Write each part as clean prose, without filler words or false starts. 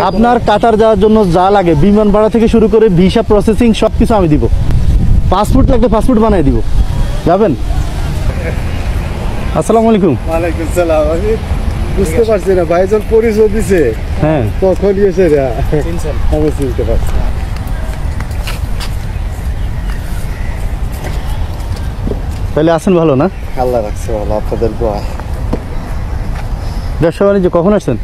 আপনার কাতার যাওয়ার জন্য যা লাগে বিমান ভাড়া থেকে শুরু করে ভিসা প্রসেসিং সবকিছু আমি দিব। পাসপোর্ট লাগলে পাসপোর্ট বানিয়ে দিব, যাবেন? আসসালামু আলাইকুম। ওয়ালাইকুম সালাম। আমি বুঝতে পারছি না ভাইজন পরিচয় দিছে, হ্যাঁ কখন এসে আমি চিনতে পারছি। তাহলে আসেন, ভালো না? আল্লাহ রাখছে ভালো, আপনাদের দোয়া। ব্যবসা বাণিজ্য কখন আসছেন?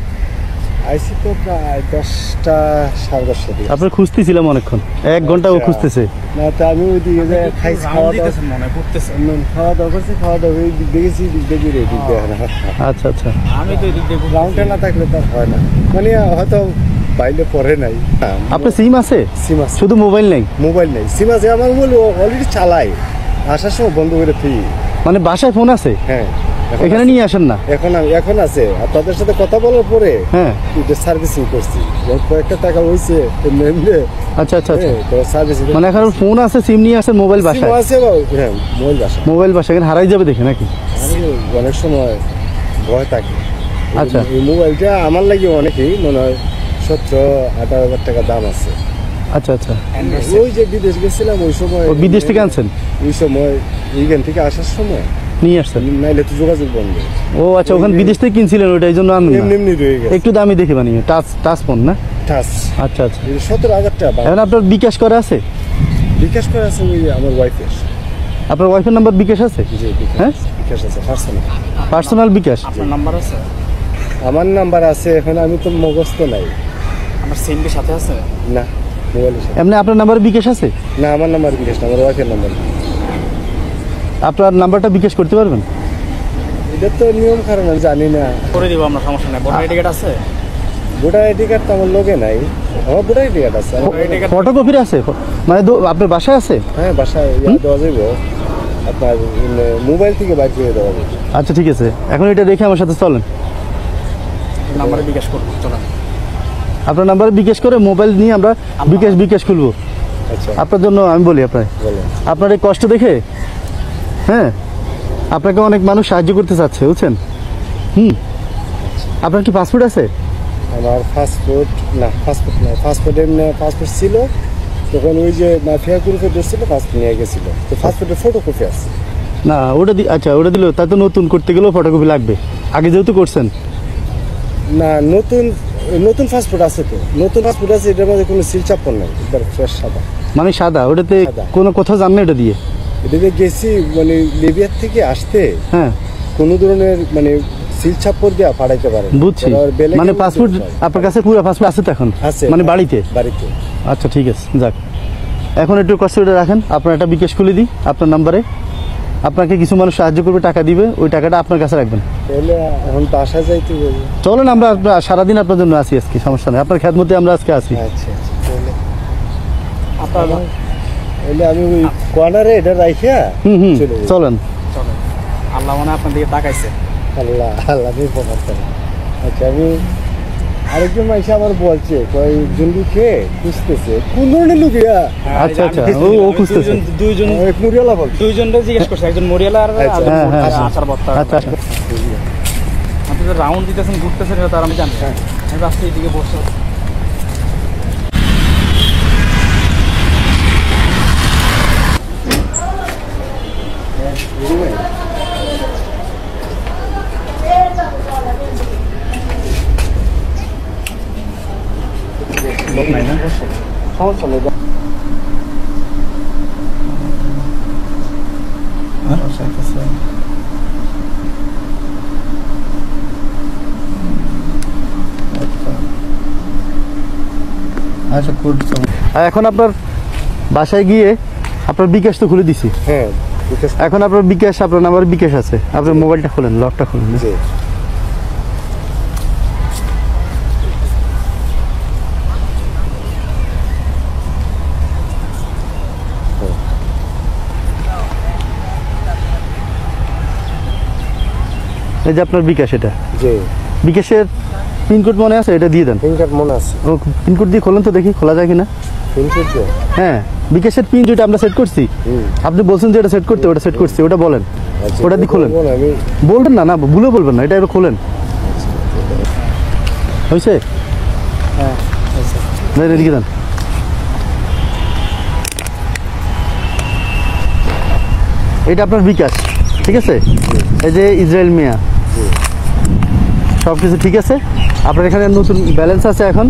আইসি তো প্রায় 10টা 10:30 দিকে। আপনার খুঁজতেছিলাম অনেকক্ষণ, 1 ঘন্টা ও খুঁজতেছে। না তো আমি ওই দিকে যে খাইছি, খাওয়া দাওয়া করছি, খাওয়া দাওয়া ওই দিক দেখেছি, দিক দেখি রে দিক দেখে না। আচ্ছা আচ্ছা, আমি তো এদিক দিয়ে গ্রাউন্ডে না থাকলে তার হয় না, মানে হয়তো বাইরে পড়ে নাই। আপনার সিম আছে? সিম আছে, শুধু মোবাইল নেই? মোবাইল নেই, সিম আছে। আমার মোবাইল অলরেডি চালাই, আসার সময় বন্ধ করে ফি। মানে বাসায় ফোন আছে? হ্যাঁ, এখানে নিয়ে আসেন না? এখন আছে। আর তাদের সাথে কথা বলার পরে হ্যাঁ, এটা সার্ভিসিং করছি, কয়েকটা টাকা হয়েছে। আচ্ছা আচ্ছা আচ্ছা, সার্ভিসিং মানে এখন ফোন আছে, সিম নিয়ে আসেন, মোবাইল বাসায় আছে। হ্যাঁ, মোবাইল বাসায়। মোবাইল বাসায় এখানে হারাই যাবে দেখে নাকি? অনেক সময় ভয় থাকে। আচ্ছা, এই মোবাইলটা আমার লাগে অনেকেই মনে হয় 17-18 হাজার টাকা দাম আছে। আচ্ছা আচ্ছা, ওই যে বিদেশ গেছিলাম ওই সময়। বিদেশ থেকে আনছেন? ওই সময় এইখান থেকে আসার সময় নিয়ে আসছেন? নাইলে তো যোগাযোগ বন্ধ। ও আচ্ছা, ওখানে বিদেশ থেকে কিনছিলেন, ওইটা এই জন্য আনলেন না? এমনি রয়ে গেছে। একটু দামি দেখে বানিয়ে, টাচ ফোন না? টাচ। আচ্ছা আচ্ছা, 17,000 টাকা। এখন আপনার বিকাশ করা আছে? বিকাশ করে আছে ওই আমার ওয়াইফের। আপনার ওয়াইফের নাম্বার বিকাশ আছে? জি, হ্যাঁ, বিকাশ আছে, পার্সোনাল। পার্সোনাল বিকাশ? আপনার নাম্বার আছে? আমার নাম্বার আছে, এখন আমি তো মুখস্থ নাই। আমার সিম কি সাথে আছে? না, মোবাইলের সাথে। এমনি আপনার নাম্বার বিকাশ আছে? না, আমার নাম্বার বিকাশ না, আমার ওয়াইফের নাম্বার। আপনার নাম্বারটা বিকাশ করতে পারবেন? এটা তো নিয়ম কারণ আমি জানি না। করে দিব আমরা, সমস্যা নাই। ভোটার আইডি কার্ড আছে? ভোটার আইডি কার্ড তো আমার লোকে নাই। আমার ভোটার আইডি কার্ড আছে। ফটোকপির আছে? মানে আপনার বাসায় আছে? হ্যাঁ, বাসায় দেওয়া যাইব, আপনার মোবাইল থেকে বাইর করে দেওয়া যাবে। আচ্ছা ঠিক আছে, এখন এটা রেখে আমার সাথে চলেন। নাম্বারে বিকাশ করবো, চলো। আপনার নাম্বারে বিকাশ করে মোবাইল নিয়ে আমরা বিকাশ খুলবো। আচ্ছা, আপনার জন্য আমি বলি, বলেন। আপনার এই কষ্ট দেখে, হ্যাঁ, আপনাকে অনেক মানুষ সাহায্য করতে চাচ্ছে, বুঝছেন? আপনার কি পাসপোর্ট আছে? আমার পাসপোর্ট না, পাসপোর্ট ছিল তখন, ওই যে মাফিয়া গ্রুপে ধরছিল, পাসপোর্ট নিয়ে গেছিল, তো পাসপোর্টের ফটোকপি আছে। না, ওটা আচ্ছা, ওটা দিল, তা তো নতুন করতে গেলেও ফটোকপি লাগবে, আগে যেহেতু করছেন। না, নতুন পাসপোর্ট আছে তো, নতুন পাসপোর্ট আছে, এটার মধ্যে কোনো সিল চাপন নাই, একবার ফ্রেশ সাদা। মানে সাদা, ওটাতে সাদা। কোনো কোথাও যান না এটা দিয়ে? এটাতে গেছি মানে লিবিয়ার থেকে আসতে হ্যাঁ, কোনো ধরনের মানে সিল চাপর দিয়ে পাঠাইতে পারে। বুঝছি। মানে পাসপোর্ট আপনার কাছে পুরো পাসপোর্ট আছে তো এখন? আছে, মানে বাড়িতে? বাড়িতে। আচ্ছা ঠিক আছে, যাক, এখন একটু কষ্ট করে রাখেন, আপনার একটা বিকাশ খুলে দিই আপনার নাম্বারে, আপনাকে কিছু মানুষ সাহায্য করবে, টাকা দিবে, ওই টাকাটা আপনার কাছে রাখবেন। তাহলে এখন তো আসা যাইতে হবে। চলেন, আমরা সারাদিন আপনার জন্য আছি আজকে, সমস্যা নেই, আপনার খেদমতে আমরা আজকে আছি। আচ্ছা, তাহলে আপনার আমি ওই কর্নারে এটা রাখিয়া চলে যাই। চলেন। চলো, আল্লাহ মনে হয় আপনার দিকে তাকাইছে। আল্লাহ আমি পকাতে। আচ্ছা, আমি আরেকজন মাইসে আমার বলছে কয়েকজন লোকে খুঁজতেছে, কোন ধরনের লোক? আচ্ছা আচ্ছা, ও খুঁজতেছে। মুরিয়ালা বলছে। দুইজনটা জিজ্ঞেস করছে, একজন মরিয়ালা আর আচার বত্তা। আচ্ছা আচ্ছা, আপনি যে রাউন্ড দিতেছেন, ঘুরতেছেন, এটা তার আমি জানি। আমি রাস্তায় এইদিকে বসে লোক নাই না? সমস্যা নেই। আচ্ছা, আর এখন আপনার বাসায় গিয়ে আপনার বিকাশ তো খুলে দিছি। হ্যাঁ, এখন আপনার বিকাশ, আপনার নাম্বার বিকাশ আছে, আপনার মোবাইলটা খুলেন, লকটা খুলেন। এই যে আপনার বিকাশ, এটা বিকাশের পিনকোড মনে আছে? এটা দিয়ে দেন। পিনকোড মনে আছে? ও পিনকোড দিয়ে খোলেন তো, দেখি খোলা যায় কিনা। পিনকোড? হ্যাঁ, বিকাশের পিন যেটা আমরা সেট করছি, আপনি বলছেন যে এটা সেট করতে, ওটা সেট করছি, ওটা বলেন। ওটা দিয়ে খোলেন। বলবেন না, না ভুলে বলবেন না, এটা এবার খোলেন। হয়েছে? হ্যাঁ। দেন এদিকে দেন। এটা আপনার বিকাশ, ঠিক আছে? এই যে ইসরায়েল মিয়া, সব কিছু ঠিক আছে। আপনার এখানে নতুন ব্যালেন্স আছে এখন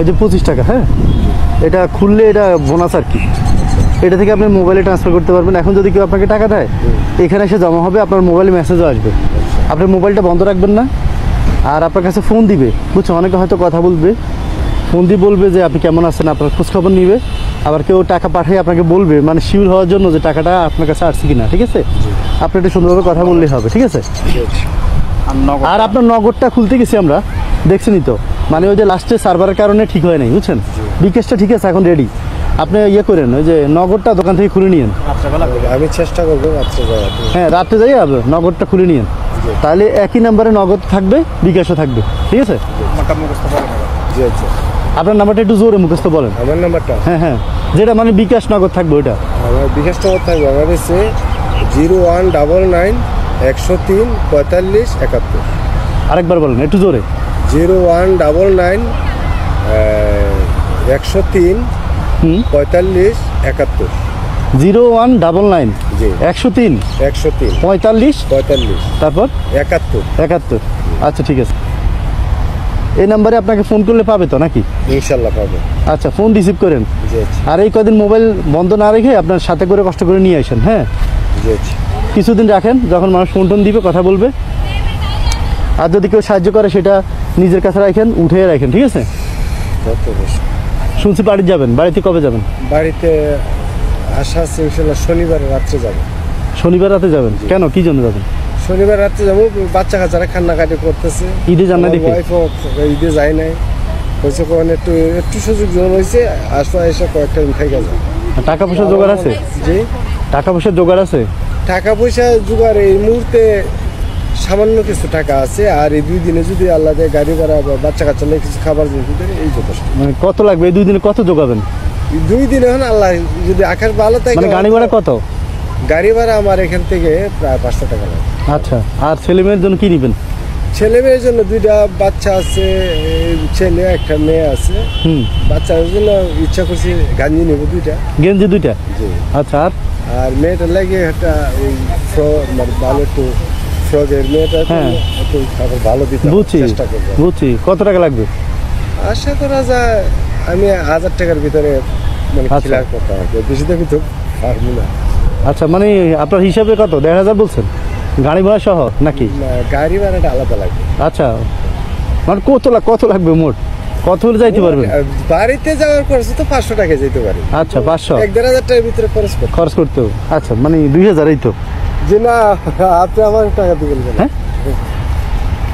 এই যে 25 টাকা। হ্যাঁ, এটা খুললে এটা বোনাস আর কি। এটা থেকে আপনি মোবাইলে ট্রান্সফার করতে পারবেন। এখন যদি কেউ আপনাকে টাকা দেয়, এখানে এসে জমা হবে, আপনার মোবাইলে মেসেজও আসবে। আপনি মোবাইলটা বন্ধ রাখবেন না, আর আপনার কাছে ফোন দিবে, বুঝছো? অনেকে হয়তো কথা বলবে, ফোন দিয়ে বলবে যে আপনি কেমন আছেন, আপনার খোঁজখবর নিবে। আবার কেউ টাকা পাঠিয়ে আপনাকে বলবে, মানে শিওর হওয়ার জন্য যে টাকাটা আপনার কাছে আসছে কিনা, ঠিক আছে? আপনি একটু সুন্দরভাবে কথা বললেই হবে, ঠিক আছে? আর নগদ আর আপনার নগদটা খুলতে গেছি আমরা, দেখছেনই তো, মানে ওই যে লাস্টে সার্ভারের কারণে ঠিক হয় নাই, বুঝছেন? বিকেশটা ঠিক আছে, এখন রেডি। আপনি ইয়ে করেন, ওই যে নগদটা দোকান থেকে খুলে নিয়েন। রাত্রেবেলা আমি চেষ্টা করবো রাত্রে যাওয়ার। হ্যাঁ, রাত্রে যাই নগদটা খুলে নিয়েন, তাহলে একই নাম্বারে নগদ থাকবে, বিকাশও থাকবে, ঠিক আছে? আমারটা মুখস্থ বলেন এবার। জি আচ্ছা, আপনার নাম্বারটা একটু জোরে মুখস্থ বলেন। আমার নাম্বারটা, হ্যাঁ হ্যাঁ, যেটা মানে বিকাশ নগদ থাকবে ওইটা। আমার বিকাশ নম্বর থাকবে, আমার হচ্ছে 0199 103 45 71। আরেকবার বলেন একটু জোরে। 0199 103 হুম, 45 71। 0199 জি 103 103 45 45 তারপর 71। 71। আচ্ছা ঠিক আছে, এই নাম্বারে আপনাকে ফোন করলে পাবে তো নাকি? ইনশাল্লাহ পাবো। আচ্ছা, ফোন রিসিভ করেন। জি আচ্ছা, আর এই কদিন মোবাইল বন্ধ না রেখে আপনার সাথে করে কষ্ট করে নিয়ে আসেন। হ্যাঁ, জি আচ্ছা, কিছুদিন রাখেন, যখন মানুষ ফোন টোন দিবে কথা বলবে। আর যদি কেউ সাহায্য করে সেটা নিজের কাছে রাখেন, উঠে রাখেন, ঠিক আছে? কত বছর শুনছি বাড়ি যাবেন, বাড়িতে কবে যাবেন? বাড়িতে আশা আছে, ইনশাল্লাহ শনিবার রাত্রে যাবো। শনিবার রাতে যাবেন? কেন, কি জন্য যাবেন? শনিবার রাত্রে যাবো, বাচ্চা কাচ্চারা কান্নাকাটি করতেছে। ঈদে যান না দেখে? ওয়াইফও ঈদে যায় নাই, হয়েছে কখন একটু একটু সুযোগ জন হয়েছে, আসলে এসে কয়েকটা দিন থেকে যায়। টাকা পয়সা জোগাড় আছে? জি, টাকা পয়সা জোগাড় আছে? টাকা পয়সা জোগাড় এই মুহূর্তে সামান্য কিছু টাকা আছে, আর এই 2 দিনে যদি আল্লাহ দেয় গাড়ি ভাড়া বা বাচ্চা কাচ্চা নিয়ে কিছু খাবার জিনিস দিতে পারে, এই যথেষ্ট। মানে কত লাগবে এই 2 দিনে, কত জোগাবেন? এই 2 দিনে এখন আল্লাহ যদি আকাশ ভালো থাকে, মানে গাড়ি ভাড়া কত? গাড়ি ভাড়া আমার এখান থেকে প্রায় 500 টাকা লাগে। আচ্ছা, আর ছেলে মেয়ের জন্য কি নেবেন? ছেলে মেয়ের জন্য 2টা বাচ্চা আছে, এই ছেলে একটা মেয়ে আছে। হুম, বাচ্চার জন্য ইচ্ছা করছি গাঞ্জি নেব 2টা। গেঞ্জি 2টা? জি, আচ্ছা, আর আর মেয়েটার লাগে একটা ওই মানে ভালো একটু ফ্রকের, মেয়েটা হ্যাঁ। একটু খাবার ভালো দিতে হবে, বুঝছি চেষ্টা করবো। বুঝছি, কত টাকা লাগবে? আশা করা যায় আমি 1000 টাকার ভিতরে মানে আচ্ছা। ক্লিয়ার করতে হবে, বেশি দামি তো পারবো না। আচ্ছা, মানে আপনার হিসাবে কত, 1500 বলছেন গাড়ি ভাড়া সহ নাকি? না, গাড়ি ভাড়াটা আলাদা লাগবে। আচ্ছা, মানে কত লাগবে মোট, কত হলে যাইতে পারবেন? আর বাড়িতে যাওয়ার খরচ তো 500 টাকা যেতে পারে। আচ্ছা, 500 1-1500 টাকার ভিতরে খরচ করতে। খরচ করতে হবে। আচ্ছা, মানে 2000 এই তো? যে না, আপনি আমার টাকা দিবেন কেন? হ্যাঁ,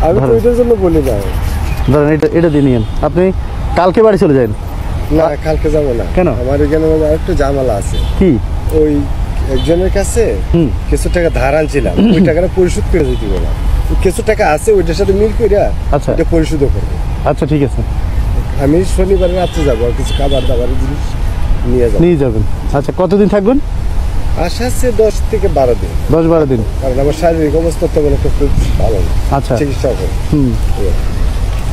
আমি তো ভালো। ওইটার জন্য বলি না। ধরেন এটা দিয়ে নিয়েন, আপনি কালকে বাড়ি চলে যান। না, কালকে যাবো না। কেন? আমার এখানে একটু ঝামেলা আছে। কি? ওই একজনের কাছে হুম, কিছু টাকা ধার আনছিলাম, ওই টাকাটা পরিশোধ করে দিতে বললাম। কিছু টাকা আছে, ওইটার সাথে মিল কইরা আচ্ছা। এটা পরিশোধ করবো। আচ্ছা ঠিক আছে, আমি শনিবার রাত্রে যাবো, আর কিছু খাবার দাবার জিনিস নিয়ে যাবো। নিয়ে যাবেন। আচ্ছা, কতদিন থাকবেন? আশা আছে 10 থেকে 12 দিন, 10-12 দিন। কারণ আমার শারীরিক অবস্থা তেমন একটা খুব ভালো না। আচ্ছা, চিকিৎসা করবো হুম,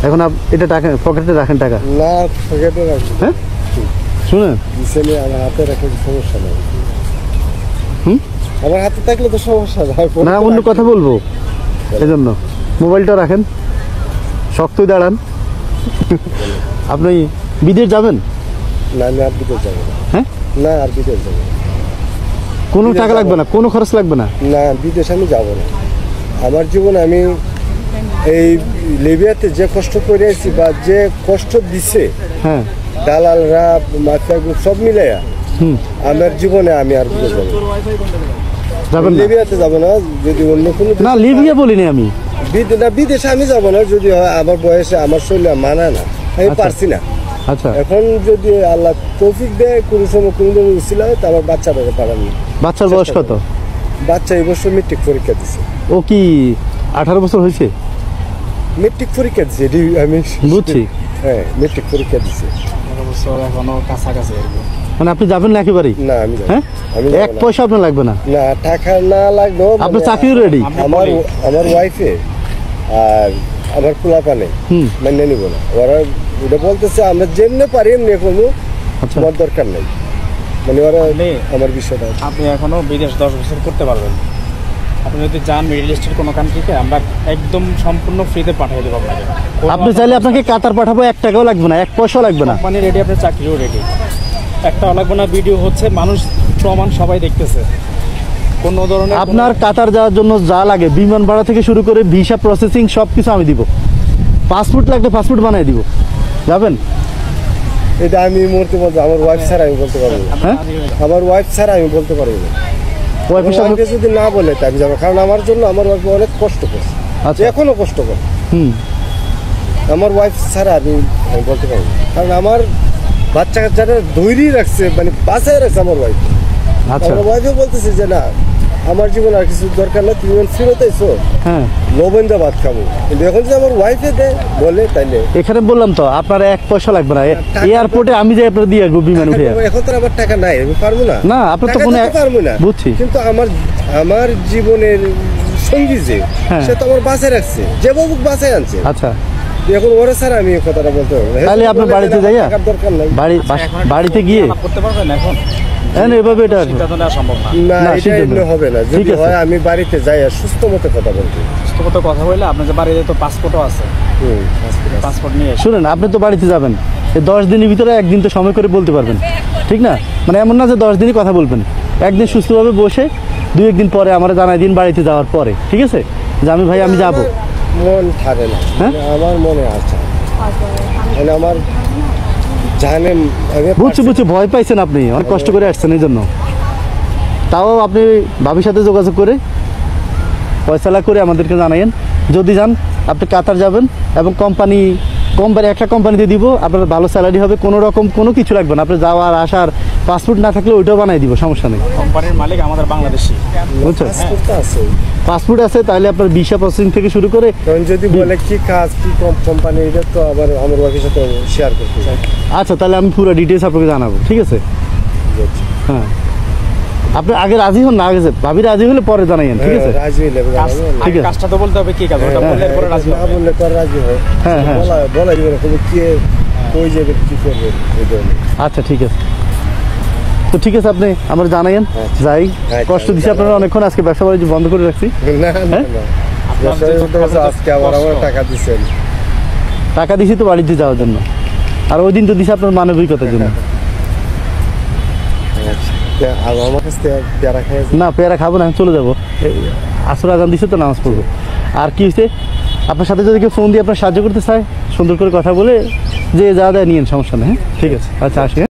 এখন এটা টাকা পকেটে রাখেন টাকা। না, পকেটে রাখবো। হ্যাঁ, শুনেন, রিসেন্টলি আমার হাতে রাখলে সমস্যা নেই। হুম, আমার হাতে থাকলে তো সমস্যা নাই। না অন্য কথা বলবো, এই জন্য মোবাইলটা রাখেন, শক্তই দাঁড়ান। আপনি বিদেশ যাবেন? না, আমি আর বিদেশ যাবো না। হ্যাঁ, না, আর বিদেশ যাবো না। কোনো বিদেশ টাকা যাবো লাগবে না, কোনো খরচ লাগবে না। না, বিদেশ আমি যাবো না। আমার জীবনে আমি এই লিবিয়াতে যে কষ্ট করে আছি বা যে কষ্ট দিছে হ্যাঁ, দালালরা, মাফিয়া গ্রুপ সব মিলাইয়া, হুম, আমার জীবনে আমি আর বিদেশ যাবো না। যাবেন না? লিবিয়াতে যাবো না, যদি অন্য কোনো না, লিবিয়া বলিনি আমি। বিদেশে আমি যাবো না, যদি হয় আমার বয়সে আমার শরীরে মানায় না, আমি আচ্ছা। পারছি না। আচ্ছা, এখন যদি আল্লাহ তৌফিক দেয়, কোনো সময় কোনো দিন উচিত হয়, তো আমার বাচ্চাটাকে পাঠাবো। বাচ্চার বয়স কত? বাচ্চা এই বছর মেট্রিক পরীক্ষা দিছে। ও কি 18 বছর হয়েছে? মেট্রিক পরীক্ষা দিছে, এটি আমি বুঝছি। হ্যাঁ, মেট্রিক পরীক্ষা দিছে। অবশ্য এখনো কাছাকাছি আর কি। মানে আপনি যাবেন না একেবারেই? না, আমি যাবো না। হ্যাঁ, আমি যাবো এক না। পয়সা আপনার লাগবে না। না, টাকা না লাগলেও আপনার চাকরিও রেডি? আমার ওয়াইফে আর আমার পোলাপানে হুম, মানে নিব না। ওরা ওটা বলতেছে আমরা যেমনি পারি এমনি কোনো আচ্ছা তোমার দরকার নাই, মানে ওরা আপনি- আমার বিষয়টা আপনি এখনো বিদেশ 10 বছর করতে পারবেন। আপনি যদি যান মিডল ইস্টের কোনো কান্ট্রিতে, আমরা একদম সম্পূর্ণ ফ্রিতে পাঠিয়ে দেবো আপনাকে। আপনি চাইলে আপনাকে কাতার পাঠাবো, 1 টাকাও লাগবে না, 1 পয়সাও লাগবে না। কোম্পানি রেডি, আপনার চাকরিও রেডি, একটাও লাগবে না। ভিডিও হচ্ছে, মানুষ প্রমাণ সবাই দেখতেছে। কোনো ধরনের আপনার কাতার যাওয়ার জন্য যা লাগে বিমান ভাড়া থেকে শুরু করে ভিসা প্রসেসিং সব কিছু আমি দিব। পাসপোর্ট লাগলে পাসপোর্ট বানিয়ে দিব, যাবেন? এটা আমি এই মুহূর্তে বলতে আমার ওয়াইফ ছাড়া আমি বলতে পারবো না, হ্যাঁ আমার ওয়াইফ ছাড়া আমি বলতে পারবো না। ওয়াইফের সাথে ওয়াইফে যদি না বলে তাই আমি যাবো, কারণ আমার জন্য আমার ওয়াইফ অনেক কষ্ট করছে, আচ্ছা এখনো কষ্ট করে। হুম আমার ওয়াইফ ছাড়া আমি বলতে পারবো না, কারণ আমার বাচ্চা কাচ্চারা ধৈর্যই রাখছে, মানে বাঁচায় রাখছে আমার ওয়াইফ। আচ্ছা আমার ওয়াইফে বলতেছে যে না আমার জীবন আর কিছু দরকার না, তুমি ফিরত এসো হ্যাঁ লবণ দা ভাত খাবো। কিন্তু এখন যদি আমার ওয়াইফে দেয় বলে তাইলে এখানে বললাম তো আপনার 1 পয়সা লাগবে না। এয়ারপোর্টে আমি যাই আপনার দিয়ে আসবো বিমান উঠে। এখন তো আর আমার টাকা নাই, আমি পারবো না। না, আপনার তো টাকা কোনো দিতে পারবো না, বুঝছি। কিন্তু আমার জীবনের সঙ্গী যে হ্যাঁ। সে তো আমার বাসায় রাখছে, যে বাবু বাসায় আনছে। আচ্ছা এখন ওরা ছাড়া আমি এই কথাটা বলতে পারবো না। তাহলে আপনার বলে যে বাড়িতে না, যাইয়া টাকার দরকার নাই। বাড়িতে গিয়ে আলাপ করতে পারবেন এখন? হ্যাঁ এভাবে এটা সিদ্ধান্ত নেওয়া সম্ভব না। না না, এটা সিদ্ধান্ত এমনি না। হবে না, ঠিক যদি আছে। হয় আমি বাড়িতে যাই আর সুস্থ মতো কথা বলতে। সুস্থ কথা বললে আপনার যে বাড়িতে তো পাসপোর্টও আছে, পাসপোর্ট নিয়ে এসে শুনেন, আপনি তো বাড়িতে যাবেন, এই 10 দিনের ভিতরে একদিন তো সময় করে বলতে পারবেন, ঠিক না? মানে এমন না যে 10 দিনই কথা বলবেন, একদিন সুস্থভাবে বসে 2-1 দিন পরে আমার জানাই দিন বাড়িতে যাওয়ার পরে, ঠিক আছে? যে আমি ভাই আমি যাবো। আমার মন থাকে না, হ্যাঁ? মানে আমার মনে আছে, মানে আমার জানেন আমি বুঝছি, ভয় পাইছেন আপনি, অনেক কষ্ট করে আসছেন এই জন্য। তাও আপনি ভাবির সাথে যোগাযোগ করে ফয়সালা করে আমাদেরকে জানাইন। যদি যান আপনি কাতার যাবেন এবং একটা কোম্পানিতে দিব, আপনার ভালো স্যালারি হবে, কোনো রকম কোনো কিছু লাগবে না। আপনি যাওয়ার আসার পাসপোর্ট না থাকলে ওইটাও বানাই দিব, সমস্যা নেই। কোম্পানির মালিক আমাদের বাংলাদেশি। বুঝছেন? পাসপোর্ট তো আছে। পাসপোর্ট আছে, তাহলে আপনার ভিসা প্রসেসিং থেকে শুরু করে তখন যদি বলে কি কাজ কি কোম্পানি, এটা তো আবার আমার ওয়াইফের সাথে শেয়ার করতে চাই। আচ্ছা, তাহলে আমি পুরো ডিটেলস আপনাকে জানাবো, ঠিক আছে? হ্যাঁ, আপনি আগে রাজি হন না, আগে ভাবি রাজি হলে পরে জানাইন, ঠিক আছে? রাজি হইলে ঠিক আছে। কাজটা তো বলতে হবে কি কাজ, ওটা বললে পরে রাজি না হবে। বললে তো আর রাজি হয়। হ্যাঁ, হ্যাঁ। বলা যাবে না, তুমি কে কই যাবে কি করবে এই জন্য। আচ্ছা ঠিক আছে, তো ঠিক আছে, আপনি আমার জানাইন। আচ্ছা। যাই, আচ্ছা, কষ্ট দিচ্ছি আপনারা অনেকক্ষণ, আজকে ব্যবসা বাণিজ্য বন্ধ করে রাখছি। না না হ্যাঁ? না আপনার যে আজকে আবার আমার কষ্ট। টাকা দিছেন। টাকা দিছি তো বাড়িতে যাওয়ার জন্য, আর ওই দিন তো দিছি আপনার মানবিকতার জন্য। আর আমার কাছ থেকে পেয়ারা খাই না, পেয়ারা খাবো না, আমি চলে যাবো। আসর আজান দিছে তো নামাজ পড়বো। আর কি হয়েছে, আপনার সাথে যদি কেউ ফোন দিয়ে আপনার সাহায্য করতে চায়, সুন্দর করে কথা বলে যে যা দেয় নিয়েন, সমস্যা নেই। হ্যাঁ ঠিক আছে, আচ্ছা আসি। হ্যাঁ?